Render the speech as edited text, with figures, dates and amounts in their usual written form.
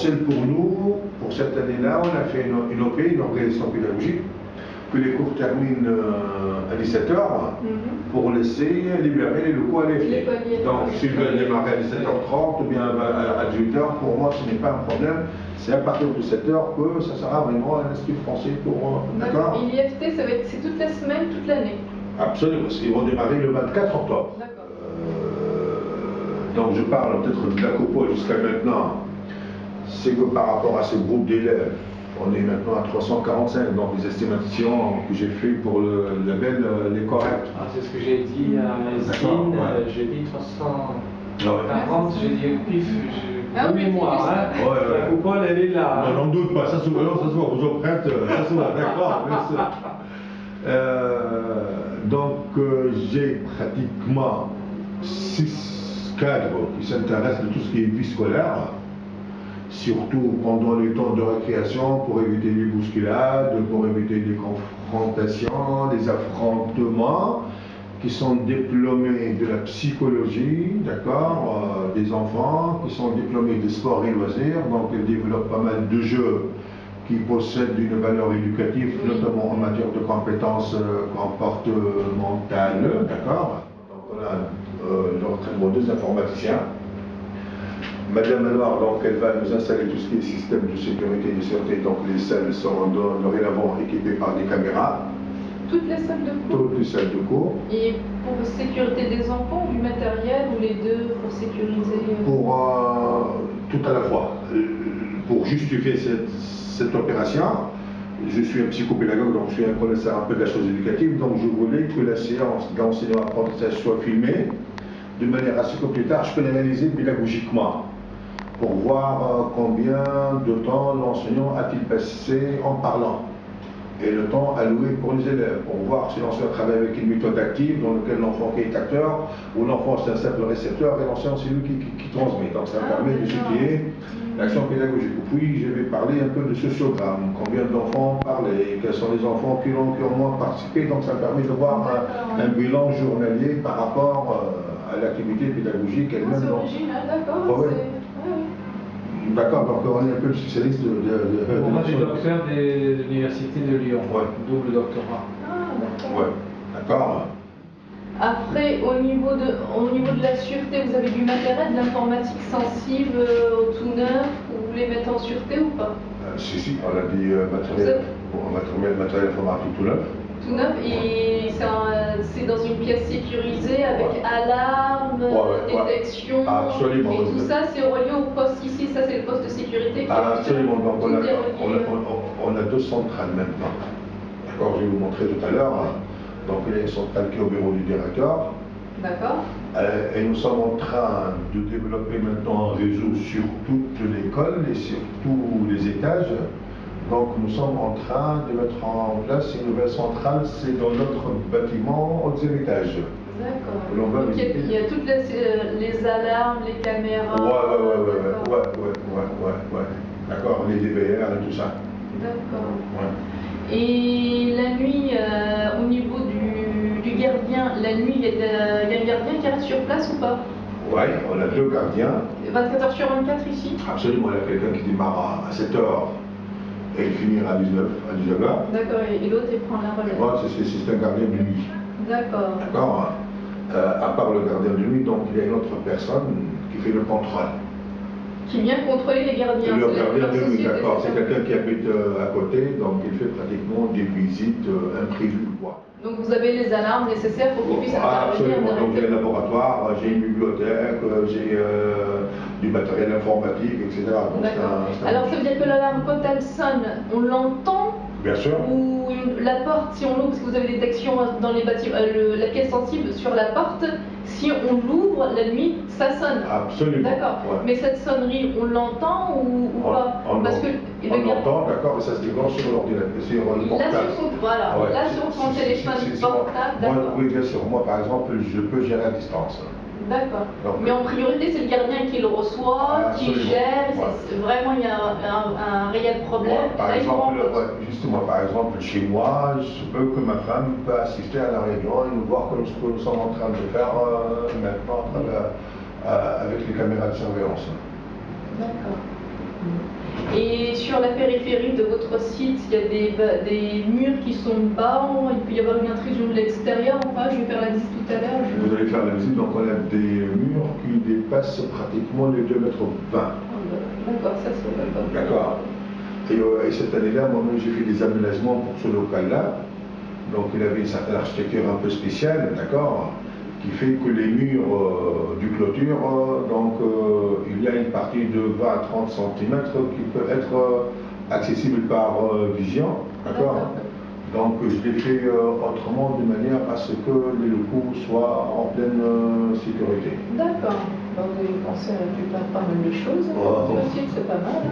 essentiel pour nous, pour cette année-là, on a fait une OP, une organisation pédagogique, que les cours terminent à 17h pour laisser libérer les locaux à l'EFT. Donc, s'ils veulent démarrer à 17h30 ou bien à 18h, pour moi, ce n'est pas un problème. C'est à partir de 7h que ça sera vraiment un institut français pour... D'accord. Et l'IFT, c'est toute la semaine, toute l'année? Absolument. Ils vont démarrer le 24 octobre. Donc, je parle peut-être de l'ACOPO jusqu'à maintenant. C'est que par rapport à ce groupe d'élèves, on est maintenant à 345, donc les estimations que j'ai faites pour le label, les correctes. Ah, c'est ce que j'ai dit à Esdine, j'ai dit 340, j'ai dit au pif, de mémoire, hein. La coupole, elle est là. Non, n'en doute pas, ça se voit, vous en prête, ça se voit, d'accord. Donc, j'ai pratiquement 6 cadres qui s'intéressent de tout ce qui est vie scolaire, surtout pendant les temps de récréation, pour éviter les bousculades, pour éviter les confrontations, les affrontements, qui sont diplômés de la psychologie, d'accord, des enfants, qui sont diplômés des sports et loisirs, donc ils développent pas mal de jeux qui possèdent une valeur éducative, notamment en matière de compétences comportementales, d'accord. Donc on a l'entraînement des informaticiens. Madame Anouar, donc, elle va nous installer tout ce qui est système de sécurité et de sûreté, donc les salles seront dorénavant équipées par des caméras. Toutes les salles de cours? Toutes les salles de cours. Et pour sécurité des enfants, du matériel ou les deux pour sécuriser? Pour tout à la fois. Pour justifier cette opération, je suis un psychopédagogue, donc je suis un connaisseur un peu de la chose éducative, donc je voulais que la séance d'enseignement-apprentissage soit filmée, de manière à ce que plus tard je peux l'analyser pédagogiquement, pour voir combien de temps l'enseignant a-t-il passé en parlant, et le temps alloué pour les élèves, pour voir si l'enseignant travaille avec une méthode active dans laquelle l'enfant est acteur, ou l'enfant c'est un simple récepteur et l'enseignant c'est lui qui transmet. Donc ça permet de situer l'action pédagogique. Puis je vais parler un peu de sociogramme, combien d'enfants parlaient, quels sont les enfants qui ont moins participé, donc ça permet de voir un bilan journalier par rapport à l'activité pédagogique elle-même. C'est original, d'accord. D'accord, donc on est un peu le spécialiste On a des docteurs de l'Université de Lyon, double doctorat. Ah, d'accord. Ouais, d'accord. Après, au niveau de la sûreté, vous avez du matériel, de l'informatique sensible, tout neuf, vous voulez mettre en sûreté ou pas? Si, on a des matériel informatique tout neuf. Tout neuf, et c'est dans une pièce sécurisée avec alarme, détection, absolument. Et tout ça c'est relié au poste ici, ça c'est le poste de sécurité qui absolument, donc on a 2 centrales maintenant. D'accord, je vais vous montrer tout à l'heure. Donc il y a une centrale qui est au bureau du directeur. D'accord. Et nous sommes en train de développer maintenant un réseau sur toute l'école et sur tous les étages. Donc nous sommes en train de mettre en place une nouvelle centrale, c'est dans notre bâtiment au 2e étage. D'accord. Donc il y a toutes les alarmes, les caméras. Ouais. D'accord, les DVR et tout ça. D'accord. Ouais. Et la nuit, au niveau du gardien, la nuit, il y a un gardien qui reste sur place ou pas? Oui, on a 2 gardiens. 24h sur 24 ici? Absolument, il y a quelqu'un qui démarre à 7h et il finira à 19h. D'accord, et l'autre il prend la relève? Moi, c'est un gardien de nuit. D'accord. D'accord. À part le gardien de nuit, donc il y a une autre personne qui fait le contrôle. Qui vient contrôler les gardiens? Le gardien de nuit, d'accord, c'est quelqu'un qui habite à côté, donc il fait pratiquement des visites imprévues. Donc vous avez les alarmes nécessaires pour qu'il puisse intervenir? Absolument, donc j'ai un laboratoire, j'ai une bibliothèque, j'ai du matériel informatique, etc. Alors ça veut dire que l'alarme, quand elle sonne, on l'entend? Bien sûr. Ou la porte, si on l'ouvre, parce que vous avez des détections dans les bâtiments, la pièce sensible sur la porte, si on l'ouvre la nuit, ça sonne? Absolument. D'accord. Ouais. Mais cette sonnerie, on l'entend ou pas? Parce que on l'entend, d'accord, mais ça se déclenche sur l'ordinateur, sur le portable. Là, sur son téléphone portable, d'accord. Oui, bien sûr. Moi, par exemple, je peux gérer à distance. D'accord. Mais en priorité, c'est le gardien qui le reçoit, qui gère. Vraiment, il y a un réel problème. Par exemple, chez moi, il se peut que ma femme peut assister à la réunion et nous voir ce que nous sommes en train de faire maintenant avec les caméras de surveillance. D'accord. Et sur la périphérie de votre site, il y a des murs qui sont bas, il peut y avoir une intrusion de l'extérieur ou pas? Je vais faire la visite tout à l'heure. Vous allez faire la visite, donc on a des murs qui dépassent pratiquement les 2,20 m. D'accord, ça se voit pas. D'accord. Et cette année-là, moi-même, j'ai fait des aménagements pour ce local-là. Donc il avait une certaine architecture un peu spéciale, d'accord, qui fait que les murs du clôture, il y a une partie de 20 à 30 cm qui peut être accessible par vision, d'accord. Donc je l'ai fait autrement de manière à ce que les locaux soient en pleine sécurité. D'accord. Donc vous avez pensé à la plupart pas mal de choses. Votre site, c'est pas mal.